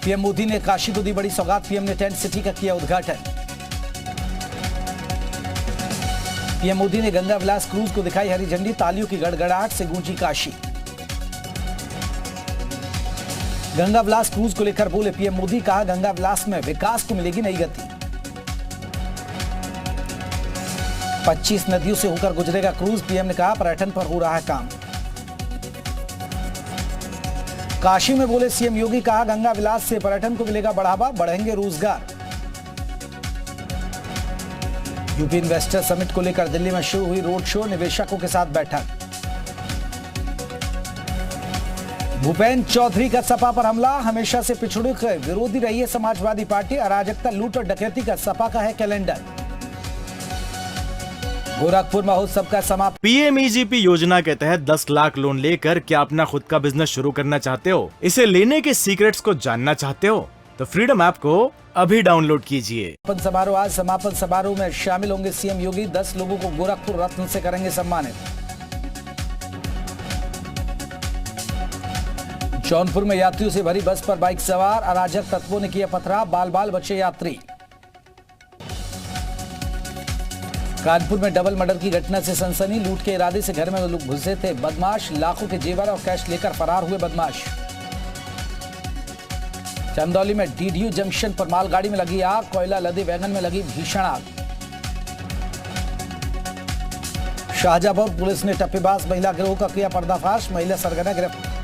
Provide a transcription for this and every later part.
PM Modi ने काशी को दी बड़ी सौगात, पीएम ने टेंट सिटी का किया उद्घाटन। पीएम मोदी ने गंगा विलास क्रूज को दिखाई हरी झंडी, तालियों की गड़गड़ाहट से गूंजी काशी। गंगा विलास क्रूज को लेकर बोले पीएम मोदी, कहा गंगा विलास में विकास को मिलेगी नई गति। 25 नदियों से होकर गुजरेगा क्रूज, पीएम ने कहा पर्यटन पर हो रहा है काम। काशी में बोले सीएम योगी, कहा गंगा विलास से पर्यटन को मिलेगा बढ़ावा, बढ़ेंगे रोजगार। यूपी इन्वेस्टर समिट को लेकर दिल्ली में शुरू हुई रोड शो, निवेशकों के साथ बैठक। भूपेंद्र चौधरी का सपा पर हमला, हमेशा से पिछड़े विरोधी रही है समाजवादी पार्टी, अराजकता लूट और डकैती का सपा का है कैलेंडर। गोरखपुर महोत्सव का समापन। पीएमईजीपी योजना के तहत 10 लाख लोन लेकर क्या अपना खुद का बिजनेस शुरू करना चाहते हो? इसे लेने के सीक्रेट्स को जानना चाहते हो तो फ्रीडम ऐप को अभी डाउनलोड कीजिए। समापन समारोह। आज समापन समारोह में शामिल होंगे सीएम योगी, 10 लोगों को गोरखपुर रत्न से करेंगे सम्मानित। जौनपुर में यात्रियों से भरी बस पर बाइक सवार अराजक तत्वों ने किया पथराव, बाल बाल बचे यात्री। कानपुर में डबल मर्डर की घटना से सनसनी, लूट के इरादे से घर में लोग घुसे थे बदमाश, लाखों के जेवर और कैश लेकर फरार हुए बदमाश। चंदौली में डीडीयू जंक्शन पर मालगाड़ी में लगी आग, कोयला लदे वैगन में लगी भीषण आग। शाहजहांपुर पुलिस ने टप्पेबाज महिला गिरोह का किया पर्दाफाश, महिला सरगना गिरफ्तार।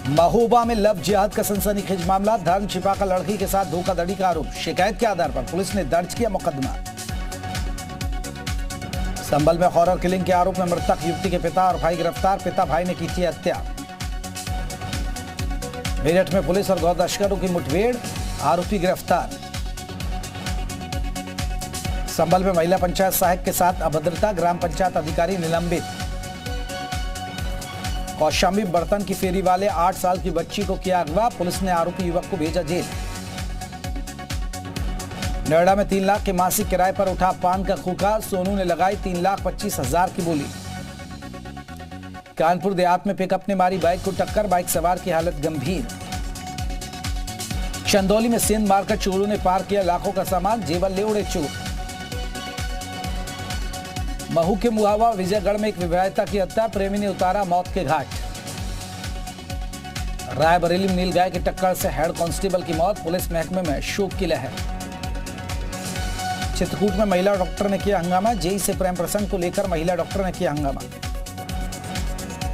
महोबा में लव जिहाद का सनसनीखेज मामला, धर्म छिपाकर लड़की के साथ धोखाधड़ी का आरोप, शिकायत के आधार पर पुलिस ने दर्ज किया मुकदमा। संभल में हॉरर किलिंग के आरोप में मृतक युवती के पिता और भाई गिरफ्तार, पिता भाई ने की थी हत्या। मेरठ में पुलिस और गौ तस्करों की मुठभेड़, आरोपी गिरफ्तार। संभल में महिला पंचायत सहायक के साथ अभद्रता, ग्राम पंचायत अधिकारी निलंबित। कौशाम्बी बर्तन की फेरी वाले 8 साल की बच्ची को किया अगवा, पुलिस ने आरोपी युवक को भेजा जेल। नोएडा में 3 लाख के मासिक किराए पर उठा पान का खोखा, सोनू ने लगाई 3,25,000 की बोली। कानपुर देहात में पिकअप ने मारी बाइक को टक्कर, बाइक सवार की हालत गंभीर। चंदौली में सेंध मारकर चोरों ने पार किया लाखों का सामान, जेवर ले उड़े चोर। महू के मुहावा विजयगढ़ में एक विवाहिता की हत्या, प्रेमी ने उतारा मौत के घाट। रायबरेली में नीलगाय की टक्कर से हेड कांस्टेबल की मौत, पुलिस महकमे में शोक की लहर। चित्रकूट में महिला डॉक्टर ने किया हंगामा, जेई से प्रेम प्रसंग को लेकर महिला डॉक्टर ने किया हंगामा।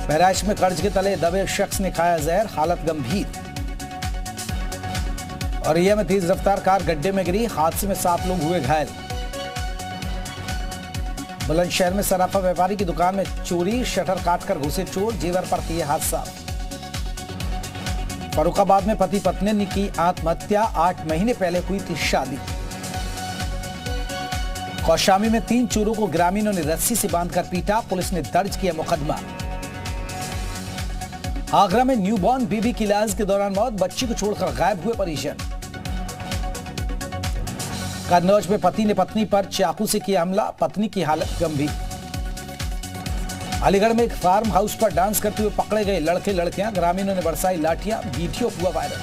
बहराइच में कर्ज के तले दबे शख्स ने खाया जहर, हालत गंभीर। औरैया में तेज रफ्तार कार गड्ढे में गिरी, हादसे में 7 लोग हुए घायल। बुलंदशहर में सराफा व्यापारी की दुकान में चोरी, शटर काटकर घुसे चोर, जेवर पर किए हादसा। फर्रुखाबाद में पति पत्नी ने की आत्महत्या, 8 महीने पहले हुई थी शादी। कौशाम्बी में 3 चोरों को ग्रामीणों ने रस्सी से बांधकर पीटा, पुलिस ने दर्ज किया मुकदमा। आगरा में न्यूबॉर्न बेबी की इलाज के दौरान मौत, बच्ची को छोड़कर गायब हुए परिजन। कन्नौज में पति ने पत्नी पर चाकू से किया हमला, पत्नी की हालत गंभीर। अलीगढ़ में एक फार्म हाउस पर डांस करते हुए पकड़े गए लड़के लड़कियां, ग्रामीणों ने बरसाई लाठियां, वीडियो हुआ वायरल।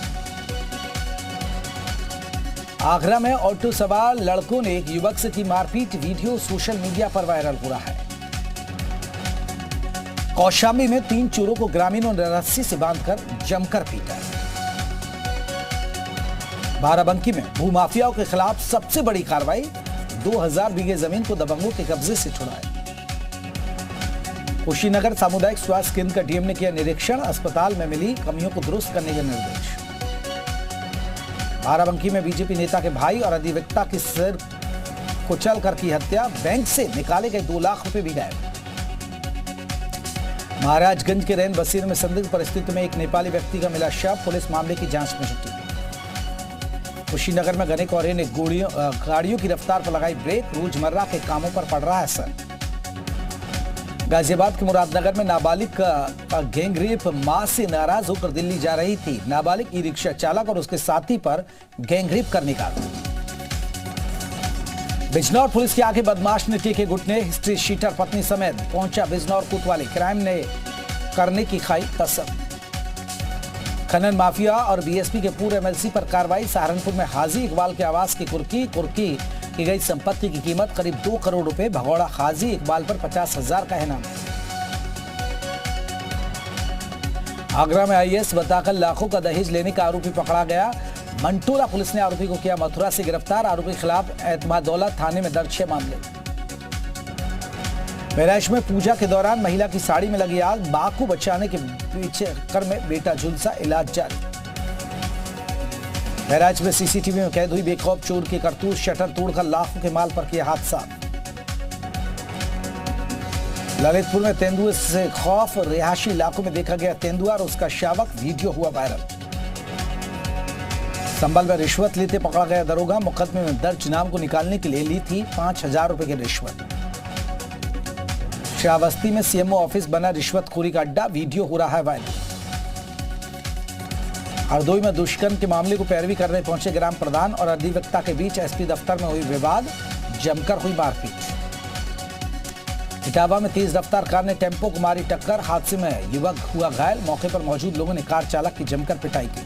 आगरा में ऑटो सवार लड़कों ने एक युवक से की मारपीट, वीडियो सोशल मीडिया पर वायरल हो रहा है। कौशाम्बी में 3 चोरों को ग्रामीणों ने रस्सी से बांधकर जमकर पीटा। बाराबंकी में भूमाफियाओं के खिलाफ सबसे बड़ी कार्रवाई, 2000 बीघे जमीन को दबंगों के कब्जे से छुड़ाया। कुशीनगर सामुदायिक स्वास्थ्य केंद्र का डीएम ने किया निरीक्षण, अस्पताल में मिली कमियों को दुरुस्त करने के निर्देश। बाराबंकी में बीजेपी नेता के भाई और अधिवक्ता की सिर कुचल कर की हत्या, बैंक से निकाले गए 2 लाख रुपए भी गायब। महाराजगंज के रैन बसेर में संदिग्ध परिस्थिति में एक नेपाली व्यक्ति का मिला शव, पुलिस मामले की जांच में जुटी। कुशीनगर में घने कोहरे ने गाड़ियों की रफ्तार पर लगाई ब्रेक, रोजमर्रा के कामों पर पड़ रहा है असर। गाजियाबाद के मुरादनगर में नाबालिग का गैंगरेप, मां से नाराज होकर दिल्ली जा रही थी नाबालिग, ई रिक्शा चालक और उसके साथी पर गैंगरेप करने का। बिजनौर पुलिस के आगे बदमाश ने टेके घुटने, हिस्ट्री शीटर पत्नी समेत पहुंचा बिजनौर कोतवाली, क्राइम ने करने की खाई कसम। खनन माफिया और बीएसपी के पूर्व एमएलसी पर कार्रवाई। सहारनपुर में हाजी इकबाल के आवास की कुर्की की गई संपत्ति की कीमत करीब 2 करोड़ रुपए। भगौड़ा हाजी इकबाल पर 50,000 का इनाम। आगरा में आईएएस बताकर लाखों का दहेज लेने का आरोपी पकड़ा गया। मंटोला पुलिस ने आरोपी को किया मथुरा से गिरफ्तार। आरोपी के खिलाफ एतमादौला थाने में दर्ज 6 मामले। बहराइच में पूजा के दौरान महिला की साड़ी में लगी आग। मां को बचाने के पीछे चक्कर में बेटा झुलसा, इलाज जारी। बहराइच में सीसीटीवी में कैद हुई बेखौफ चोर की करतूत। शटर तोड़कर लाखों के माल पर किया हादसा। ललितपुर में तेंदुए से खौफ। रिहायशी इलाकों में देखा गया तेंदुआ और उसका शावक। वीडियो हुआ वायरल। संभल में रिश्वत लेते पकड़ा गया दरोगा। मुकदमे में दर्ज नाम को निकालने के लिए ली थी 5,000 रुपए की रिश्वत। श्रावस्ती में सीएमओ ऑफिस बना रिश्वतखोरी का अड्डा। वीडियो हो रहा है वायरल। हरदोई में दुष्कर्म के मामले को पैरवी करने पहुंचे ग्राम प्रधान और अधिवक्ता के बीच एसपी दफ्तर में हुई विवाद। जमकर हुई मारपीट। इटावा में तेज रफ्तार कार ने टेम्पो को मारी टक्कर। हादसे में युवक हुआ घायल। मौके पर मौजूद लोगों ने कार चालक की जमकर पिटाई की।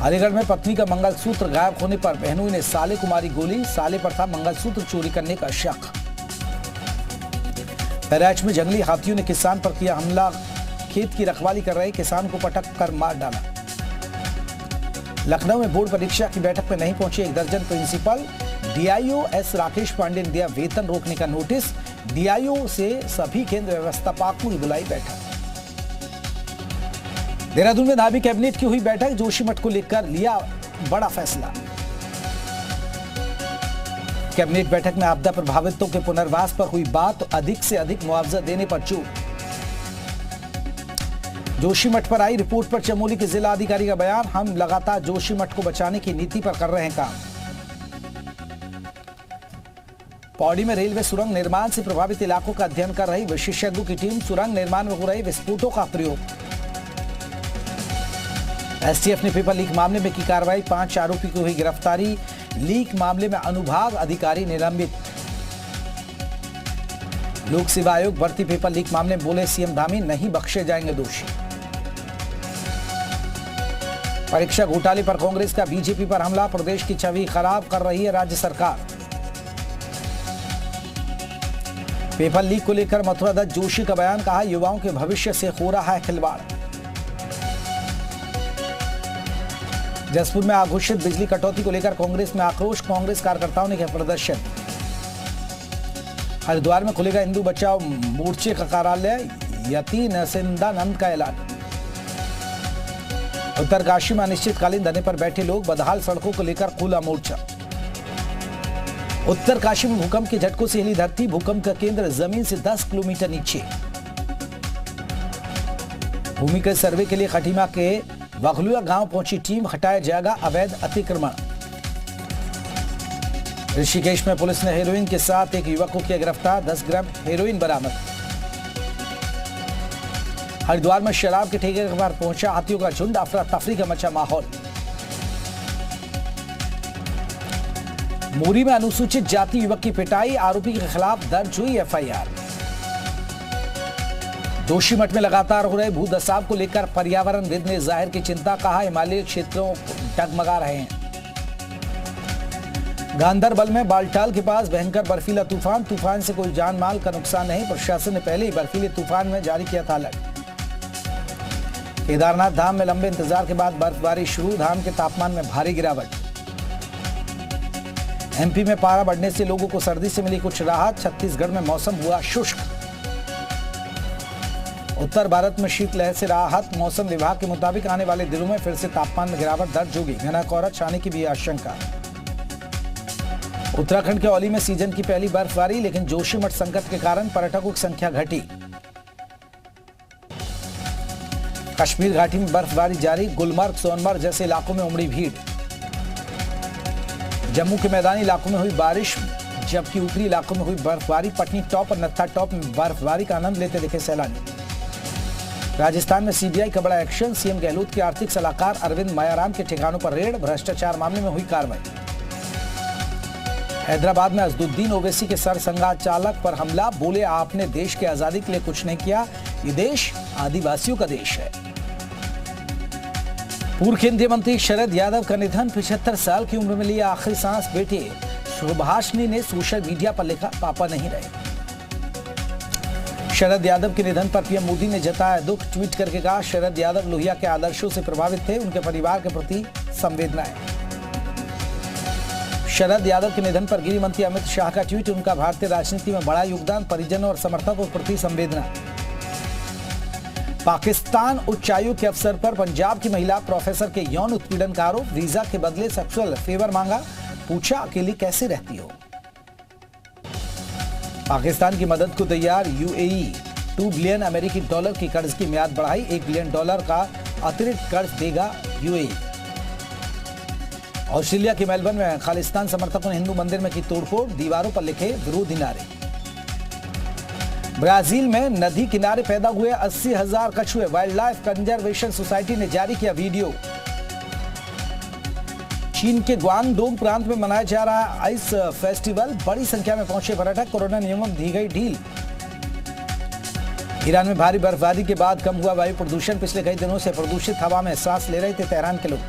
अलीगढ़ में पत्नी का मंगलसूत्र गायब होने पर बहनोई ने साले को मारी गोली। साले पर था मंगलसूत्र चोरी करने का शक। बहराइच में जंगली हाथियों ने किसान पर किया हमला। खेत की रखवाली कर रहे किसान को पटक कर मार डाला। लखनऊ में बोर्ड परीक्षा की बैठक में नहीं पहुंचे 1 दर्जन principal. DIO S Rakesh Pandey ने दिया वेतन रोकने का नोटिस। डीआईओ से सभी केंद्र व्यवस्थापकों की बुलाई बैठक। देहरादून में धाबी कैबिनेट की हुई बैठक। जोशीमठ को लेकर लिया बड़ा फैसला। कैबिनेट बैठक में आपदा प्रभावितों के पुनर्वास पर हुई बात। अधिक से अधिक मुआवजा देने पर जोर। जोशीमठ पर आई रिपोर्ट पर चमोली के जिला अधिकारी का बयान। हम लगातार जोशीमठ को बचाने की नीति पर कर रहे हैं काम। पौड़ी में रेलवे सुरंग निर्माण से प्रभावित इलाकों का अध्ययन कर रही विशेषज्ञों की टीम। सुरंग निर्माण में हो रहे विस्फोटों का प्रयोग। एसटीएफ ने पेपर लीक मामले में की कार्रवाई। 5 आरोपी की हुई गिरफ्तारी। लीक मामले में अनुभाग अधिकारी निलंबित। लोक सेवा आयोग भर्ती पेपर लीक मामले में बोले सीएम धामी, नहीं बख्शे जाएंगे दोषी। परीक्षा घोटाले पर कांग्रेस का बीजेपी पर हमला। प्रदेश की छवि खराब कर रही है राज्य सरकार। पेपर लीक को लेकर मथुरा दत्त जोशी का बयान। कहा, युवाओं के भविष्य से हो रहा है खिलवाड़। जसपुर में अघोषित बिजली कटौती को लेकर कांग्रेस में आक्रोश। कांग्रेस कार्यकर्ताओं ने किया प्रदर्शन। हरिद्वार में खुलेगा हिंदू बचाओ मोर्चे का कार्यालय। यति नरसिंदानंद का ऐलान। उत्तरकाशी में अनिश्चितकालीन धरने पर बैठे लोग। बदहाल सड़कों को लेकर खुला मोर्चा। उत्तरकाशी में भूकंप के झटकों से हिली धरती। भूकंप का केंद्र जमीन से 10 किलोमीटर नीचे। भूमि के सर्वे के लिए खटीमा के बखलुआ गांव पहुंची टीम। हटाया जाएगा अवैध अतिक्रमण। ऋषिकेश में पुलिस ने हेरोइन के साथ एक युवक को किया गिरफ्तार। 10 ग्राम हेरोइन बरामद। हरिद्वार में शराब के ठेके के पास पहुंचा हाथियों का झुंड। अफरा तफरी का मचा माहौल। मोरी में अनुसूचित जाति युवक की पिटाई। आरोपी के खिलाफ दर्ज हुई एफआईआर। जोशीमठ में लगातार हो रहे भूदसाव को लेकर पर्यावरणविद ने जाहिर की चिंता। कहा, हिमालयी क्षेत्रों डगमगा रहे हैं। गांधरबल में बालटाल के पास भयंकर बर्फीला तूफान। तूफान से कोई जान माल का नुकसान नहीं। प्रशासन ने पहले ही बर्फीले तूफान में जारी किया था अलर्ट। केदारनाथ धाम में लंबे इंतजार के बाद बर्फबारी शुरू। धाम के तापमान में भारी गिरावट। एमपी में पारा बढ़ने से लोगों को सर्दी से मिली कुछ राहत। छत्तीसगढ़ में मौसम हुआ शुष्क। उत्तर भारत में शीतलहर से राहत। मौसम विभाग के मुताबिक आने वाले दिनों में फिर से तापमान में गिरावट दर्ज होगी। घना कोहरा छाने की भी आशंका। उत्तराखंड के औली में सीजन की पहली बर्फबारी। लेकिन जोशीमठ संकट के कारण पर्यटकों की संख्या घटी। कश्मीर घाटी में बर्फबारी जारी। गुलमर्ग, सोनमर्ग जैसे इलाकों में उमड़ी भीड़। जम्मू के मैदानी इलाकों में हुई बारिश, जबकि ऊपरी इलाकों में हुई बर्फबारी। पटनी टॉप और नत्था टॉप में बर्फबारी का आनंद लेते दिखे सैलानी। राजस्थान में सीबीआई का बड़ा एक्शन। सीएम गहलोत के आर्थिक सलाहकार अरविंद मायाराम के ठिकानों पर रेड। भ्रष्टाचार मामले में हुई कार्रवाई। हैदराबाद में अजदुद्दीन ओवैसी के सरसंघ चालक पर हमला। बोले, आपने देश की आजादी के लिए कुछ नहीं किया। ये देश आदिवासियों का देश है। पूर्व केंद्रीय मंत्री शरद यादव का निधन। 75 साल की उम्र में लिया आखिरी सांस। बेटे सुभाषिनी ने सोशल मीडिया पर लिखा, पापा नहीं रहे। शरद यादव के निधन पर पीएम मोदी ने जताया दुख। ट्वीट करके कहा, शरद यादव लोहिया के आदर्शों से प्रभावित थे, उनके परिवार के प्रति संवेदनाएं। शरद यादव के निधन पर गृह मंत्री अमित शाह का ट्वीट। उनका भारतीय राजनीति में बड़ा योगदान, परिजनों और समर्थकों के प्रति संवेदना। पाकिस्तान उच्चायोग के अफसर पर पंजाब की महिला प्रोफेसर के यौन उत्पीड़न का आरोप। वीजा के बदले सेक्सुअल फेवर मांगा, पूछा अकेली कैसे रहती हो। पाकिस्तान की मदद को तैयार यूएई। 2 बिलियन अमेरिकी डॉलर की कर्ज की म्याद बढ़ाई। $1 बिलियन का अतिरिक्त कर्ज देगा यूएई। ऑस्ट्रेलिया के मेलबर्न में खालिस्तान समर्थकों ने हिंदू मंदिर में की तोड़फोड़, दीवारों पर लिखे विरोधी नारे। ब्राजील में नदी किनारे पैदा हुए 80,000 कछुए। वाइल्ड लाइफ कंजर्वेशन सोसाइटी ने जारी किया वीडियो। चीन के ग्वांगडोंग प्रांत में मनाया जा रहा आइस फेस्टिवल। बड़ी संख्या में पहुंचे पर्यटक। कोरोना नियमों में दी गई ढील। ईरान में भारी बर्फबारी के बाद कम हुआ वायु प्रदूषण। पिछले कई दिनों से प्रदूषित हवा में सांस ले रहे थे तेहरान के लोग।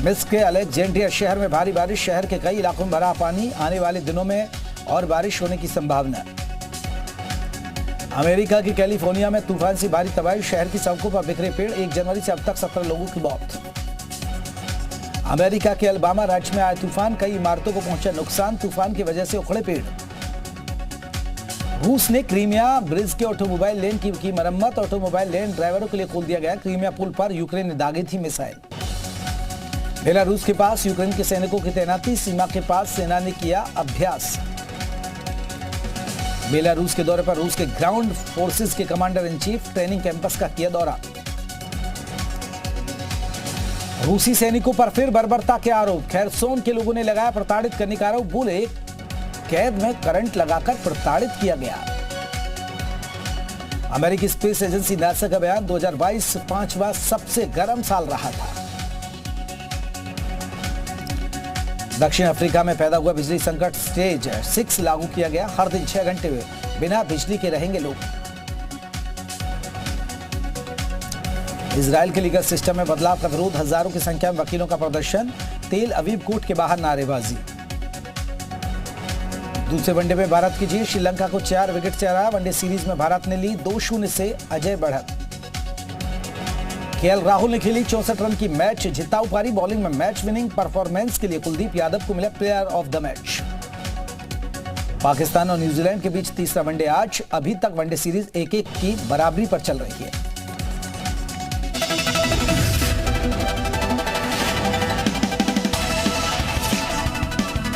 मिस्र के अलेक्जेंड्रिया शहर में भारी बारिश। शहर के कई इलाकों में भरा पानी। आने वाले दिनों में और बारिश होने की संभावना। अमेरिका की कैलिफोर्निया में तूफान से भारी तबाही। शहर की सड़कों पर बिखरे पेड़। 1 जनवरी से अब तक 17 लोगों की मौत। अमेरिका के अलबामा राज्य में आए तूफान। कई इमारतों को पहुंचा नुकसान। तूफान की वजह से उखड़े पेड़। रूस ने क्रीमिया ब्रिज के ऑटोमोबाइल लेन की मरम्मत। ऑटोमोबाइल लेन ड्राइवरों के लिए खोल दिया गया। क्रीमिया पुल पर यूक्रेन ने दागी थी मिसाइल। बेलारूस के पास यूक्रेन के सैनिकों की तैनाती। सीमा के पास सेना ने किया अभ्यास। बेलारूस के दौरे पर रूस के ग्राउंड फोर्सेस के commander in chief training campus का किया दौरा। रूसी सैनिकों पर फिर बर्बरता के आरोप। खैरसोन के लोगों ने लगाया प्रताड़ित करने का आरोप। बोले कैद में करंट लगाकर प्रताड़ित किया गया। अमेरिकी स्पेस एजेंसी नासा का बयान। 2022 पांचवा सबसे गर्म साल रहा था। दक्षिण अफ्रीका में पैदा हुआ बिजली संकट। स्टेज 6 लागू किया गया। हर दिन 6 घंटे में बिना बिजली के रहेंगे लोग। इजराइल के लीगल सिस्टम में बदलाव का विरोध। हजारों की संख्या में वकीलों का प्रदर्शन। तेल अवीव कोर्ट के बाहर नारेबाजी। दूसरे वनडे में भारत की जीत। श्रीलंका को 4 विकेट से हराया। वनडे सीरीज में भारत ने ली 2-0 से अजय बढ़त। केएल राहुल ने खेली 64 रन की मैच जिताऊ पारी। बॉलिंग में मैच विनिंग परफॉर्मेंस के लिए कुलदीप यादव को मिला player of the match. Pakistan और न्यूजीलैंड के बीच तीसरा वनडे आज। अभी तक वनडे सीरीज 1-1 की बराबरी पर चल रही है।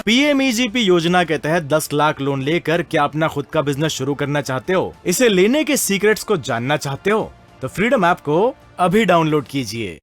पीएमईजीपी योजना के तहत 10 लाख लोन लेकर क्या अपना खुद का बिजनेस शुरू करना चाहते हो? इसे लेने के सीक्रेट्स को जानना चाहते हो? तो फ्रीडम ऐप को अभी डाउनलोड कीजिए।